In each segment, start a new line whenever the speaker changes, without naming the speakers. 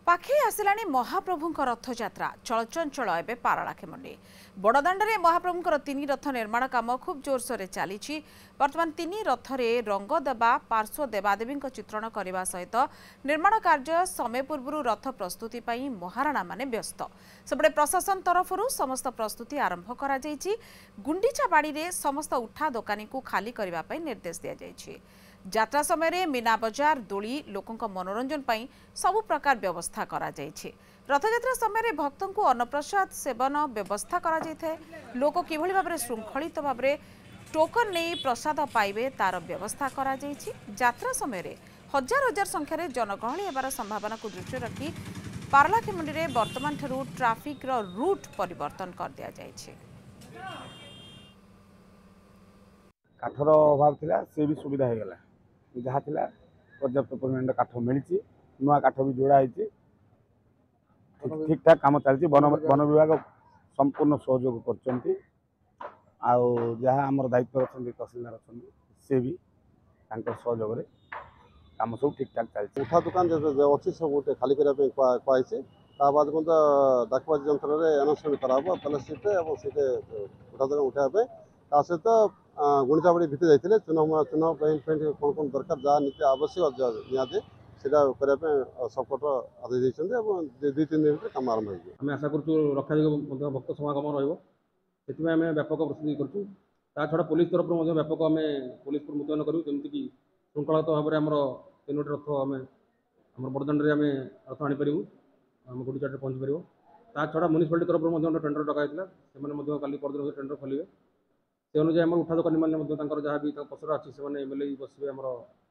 पाखे आसलानी महाप्रभु रथयात्रा चलचंचल एवं पारलाखेमुंडी बड़दाण्डे महाप्रभु तीन रथ निर्माण काम खूब जोरसोर चली बर्तमान तीन रथरे रंग देवा पार्श्व देवादेवी चित्रण करने सहित निर्माण कार्य समय पूर्व रथ प्रस्तुति महाराणा माने व्यस्त सेपटे प्रशासन तरफ समस्त प्रस्तुति आरंभ कर गुंडीचा बाड़ी समस्त उठा दोकानी को खाली करने निर्देश दि जाएगी। यात्रा समय मीना बजार दोली लोकों मनोरंजन पाई सबु प्रकार व्यवस्था करा जायछि। रथयात्रा समय भक्तों को अन्नप्रसाद सेवन व्यवस्था करा जायथे। लोक किभଳି भाबरे श्रृंखलित भाबरे टोकन नहीं प्रसाद पाइबे तार व्यवस्था करा जायछि। यात्रा समय हजार हजार संख्यार जनगहली हेबार संभावना को दृष्टि रखी पारलाखेमुंडी रे वर्तमान ठरू ट्राफिक रो रूट परिवर्तन कर दिया जायछि।
काठर अभाव थिला से भी सुविधा हो गला जहाँ थिला पर्याप्त परिमाण काठ मिली नुआ काठ भी जोड़ा है ठीक ठाक काम चलती वन विभाग संपूर्ण सहयोग कर जहाँ आम दायित्व अच्छा तहसीलदार अच्छा सी भी सहयोग कम सब ठीक ठाक चलती।
उठा दुकान अच्छी सब गोटे खाली करने कहुई बाद डाकबाजी जंत्र अनाउंसमेंट कराला सीट और सीट उठा दुकान उठाइबा सहित गुणिचा बाड़ी भितर जाते चुन पेंट फेंट कौन कौन दरकार जहाँ नीति आवश्यक निहती करने सपोर्ट आदेश देते दुई तीन दिन कम आरंभ हो
आशा कर रक्षा भक्त समागम रही आम व्यापक प्रस्तुति करा छड़ा पुलिस तरफ व्यापक आम पुलिस मुतयन करूँ जमीक श्रृंखलागत भाव में आम तीन रथ आम बड़दाण्डे आम रथ आनीपर आम गुड़िचाटे पहुँची पार छड़ा म्यूनिसिपालिटी तरफ टेंडर डकाई काली परदिन टेंडर खोलेंगे से अनुसार आम उठा दोकानी मैंने जहाँ भी पसरा अच्छी से एमएलए बसवे आम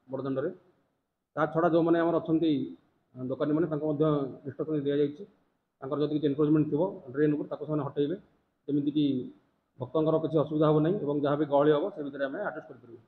बड़दाण्डे छड़ा जो मैंने अच्छा दोकानी मैंने इंस्ट्रक्शन दि जाकर जब किसी एनक्रोचमेंट थी ड्रेन को हटेबे जमीक भक्तों किसी असुविधा हो ना जहाँ भी गहली हम से भितर आम आडजस्ट कर।